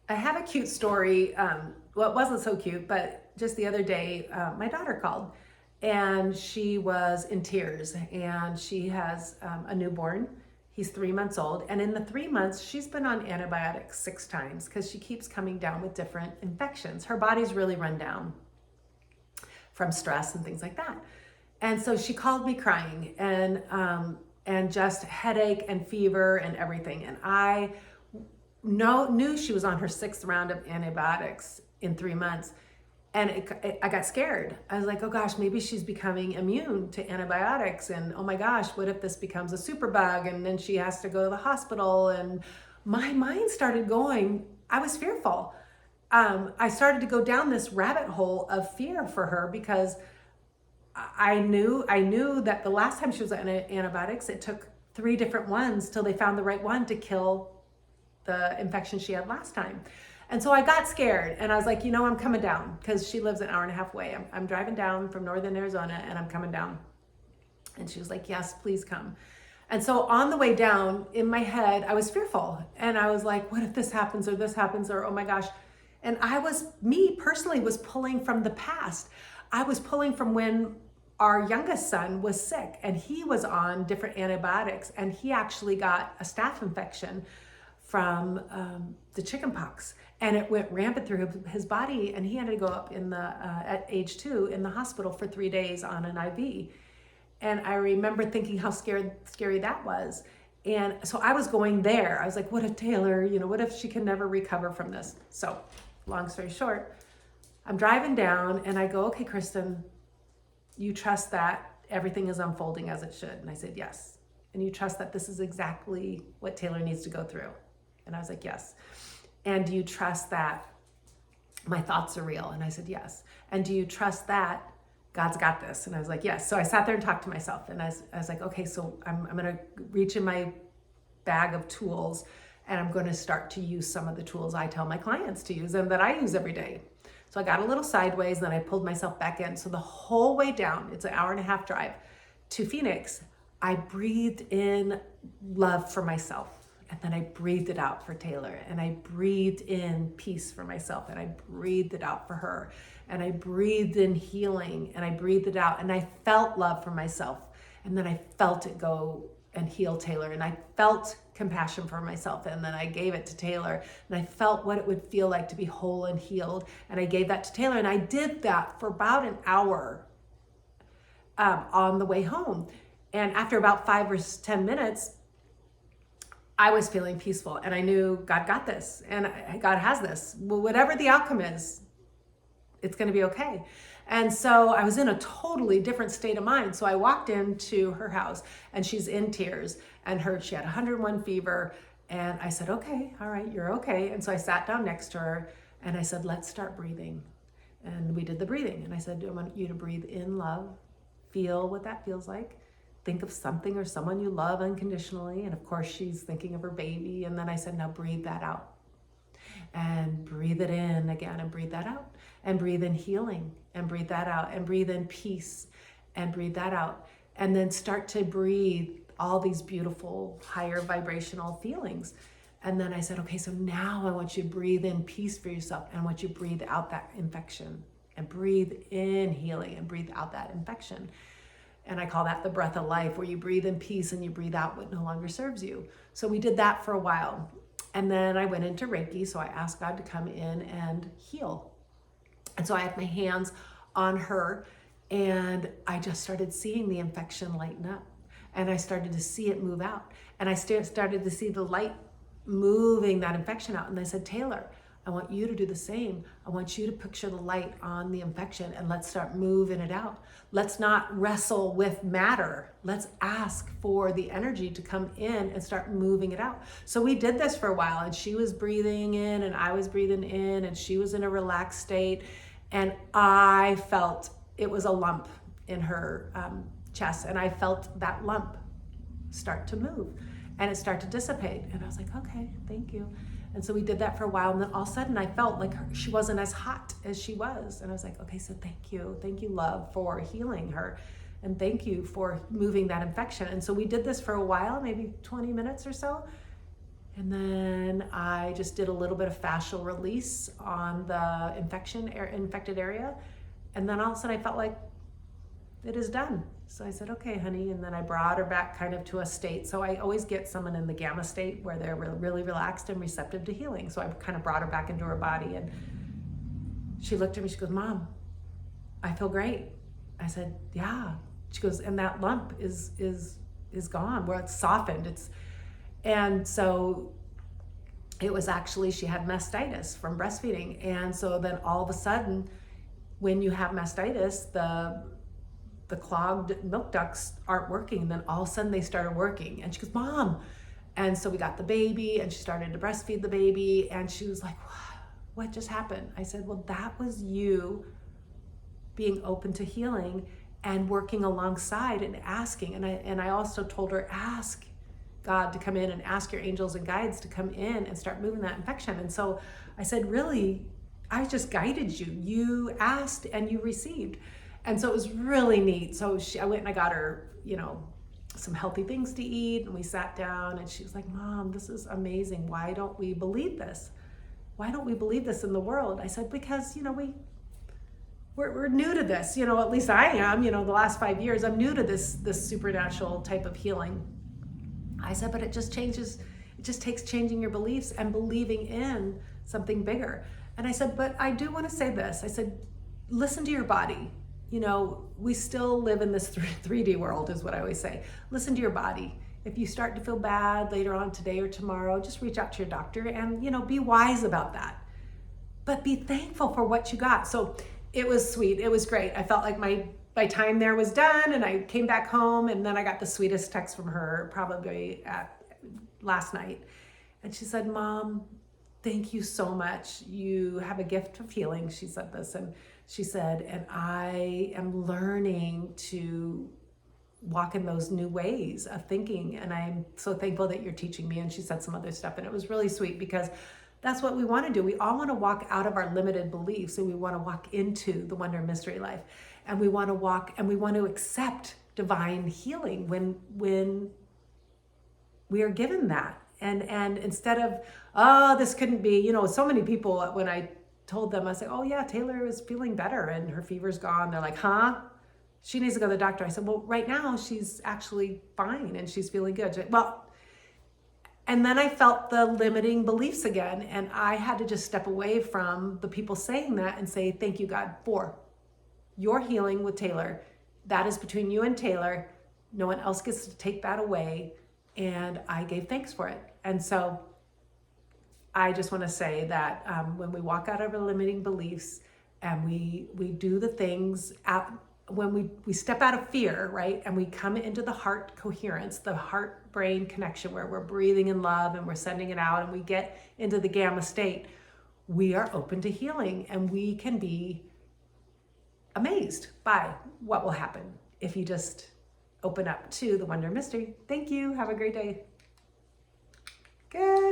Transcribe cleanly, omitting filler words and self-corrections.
I have a cute story. Well, it wasn't so cute, but just the other day, my daughter called and she was in tears, and she has a newborn. He's 3 months old. And in the 3 months, she's been on antibiotics 6 times because she keeps coming down with different infections. Her body's really run down from stress and things like that. And so she called me crying and just headache and fever and everything. And I knew she was on her 6th round of antibiotics in 3 months. And I got scared. I was like, oh gosh, maybe she's becoming immune to antibiotics. And oh my gosh, what if this becomes a superbug and then she has to go to the hospital? And my mind started going, I was fearful. I started to go down this rabbit hole of fear for her because I knew that the last time she was on antibiotics, it took 3 different ones till they found the right one to kill the infection she had last time. And so I got scared and I was like, I'm coming down, because she lives an hour and a half away. I'm driving down from northern Arizona and I'm coming down. And she was like, yes, please come. And so on the way down, in my head, I was fearful. And I was like, what if this happens or this happens, or oh my gosh. And me personally was pulling from the past. I was pulling from when our youngest son was sick and he was on different antibiotics, and he actually got a staph infection from the chicken pox, and it went rampant through his body, and he had to go up at age 2 in the hospital for 3 days on an IV. And I remember thinking how scary that was. And so I was going there. I was like, what if Taylor, what if she can never recover from this? So long story short, I'm driving down and I go, okay, Kristen, you trust that everything is unfolding as it should? And I said, yes. And you trust that this is exactly what Taylor needs to go through? And I was like, yes. And do you trust that my thoughts are real? And I said, yes. And do you trust that God's got this? And I was like, yes. So I sat there and talked to myself, and I was like, okay, so I'm going to reach in my bag of tools, and I'm going to start to use some of the tools I tell my clients to use and that I use every day. So I got a little sideways, and then I pulled myself back in. So the whole way down, it's an hour and a half drive to Phoenix, I breathed in love for myself. And then I breathed it out for Taylor, and I breathed in peace for myself, and I breathed it out for her, and I breathed in healing, and I breathed it out, and I felt love for myself, and then I felt it go and heal Taylor, and I felt compassion for myself, and then I gave it to Taylor, and I felt what it would feel like to be whole and healed, and I gave that to Taylor, and I did that for about an hour on the way home. And after about 5 or 10 minutes, I was feeling peaceful, and I knew God got this, and God has this. Well, whatever the outcome is, it's going to be okay. And so I was in a totally different state of mind. So I walked into her house, and she's in tears, and she had 101 fever. And I said, okay, all right, you're okay. And so I sat down next to her, and I said, let's start breathing. And we did the breathing. And I said, I want you to breathe in love, feel what that feels like. Think of something or someone you love unconditionally. And of course, she's thinking of her baby. And then I said, now breathe that out. And breathe it in again, and breathe that out. And breathe in healing, and breathe that out. And breathe in peace, and breathe that out. And then start to breathe all these beautiful, higher vibrational feelings. And then I said, okay, so now I want you to breathe in peace for yourself. And I want you to breathe out that infection. And breathe in healing, and breathe out that infection. And I call that the breath of life, where you breathe in peace and you breathe out what no longer serves you. So we did that for a while. And then I went into Reiki. So I asked God to come in and heal. And so I had my hands on her, and I just started seeing the infection lighten up. And I started to see it move out. And I started to see the light moving that infection out. And I said, Taylor, I want you to do the same. I want you to picture the light on the infection, and let's start moving it out. Let's not wrestle with matter. Let's ask for the energy to come in and start moving it out. So we did this for a while, and she was breathing in and I was breathing in, and she was in a relaxed state. And I felt it was a lump in her chest, and I felt that lump start to move, and it started to dissipate. And I was like, okay, thank you. And so we did that for a while, and then all of a sudden I felt like she wasn't as hot as she was. And I was like, okay, so thank you, love, for healing her. And thank you for moving that infection. And so we did this for a while, maybe 20 minutes or so. And then I just did a little bit of fascial release on the infected area. And then all of a sudden I felt like it is done. So I said, okay, honey. And then I brought her back kind of to a state. So I always get someone in the gamma state where they're really relaxed and receptive to healing. So I kind of brought her back into her body, and she looked at me, she goes, Mom, I feel great. I said, yeah. She goes, and that lump is gone, where it's softened. And so it was actually, she had mastitis from breastfeeding. And so then all of a sudden, when you have mastitis, the clogged milk ducts aren't working. And then all of a sudden they started working. And she goes, Mom. And so we got the baby, and she started to breastfeed the baby. And she was like, what just happened? I said, well, that was you being open to healing and working alongside and asking. And I also told her, ask God to come in and ask your angels and guides to come in and start moving that infection. And so I said, really, I just guided you. You asked and you received. And so it was really neat. So I went and I got her, some healthy things to eat, and we sat down, and she was like, Mom, this is amazing. Why don't we believe this? Why don't we believe this in the world? I said, because, we're new to this, at least I am, the last 5 years, I'm new to this supernatural type of healing. I said, but it just takes changing your beliefs and believing in something bigger. And I said, but I do want to say this. I said, listen to your body. We still live in this 3D world, is what I always say. Listen to your body. If you start to feel bad later on today or tomorrow, just reach out to your doctor and, be wise about that. But be thankful for what you got. So it was sweet. It was great. I felt like my time there was done, and I came back home, and then I got the sweetest text from her probably last night. And she said, Mom, thank you so much. You have a gift of healing. She said this, and she said, and I am learning to walk in those new ways of thinking, and I'm so thankful that you're teaching me. And she said some other stuff, and it was really sweet, because that's what we want to do. We all want to walk out of our limited beliefs, and we want to walk into the wonder mystery life, and we want to walk and we want to accept divine healing when we are given that. And instead of, oh, this couldn't be, so many people, when I told them, I said, oh yeah, Taylor is feeling better and her fever's gone. They're like, huh? She needs to go to the doctor. I said, well, right now she's actually fine and she's feeling good. She said, well, and then I felt the limiting beliefs again. And I had to just step away from the people saying that and say, thank you, God, for your healing with Taylor. That is between you and Taylor. No one else gets to take that away. And I gave thanks for it. And so I just want to say that when we walk out of our limiting beliefs and we do the things when we step out of fear, right? And we come into the heart coherence, the heart-brain connection, where we're breathing in love and we're sending it out, and we get into the gamma state, we are open to healing, and we can be amazed by what will happen if you just open up to the wonder mystery. Thank you. Have a great day. Goodbye.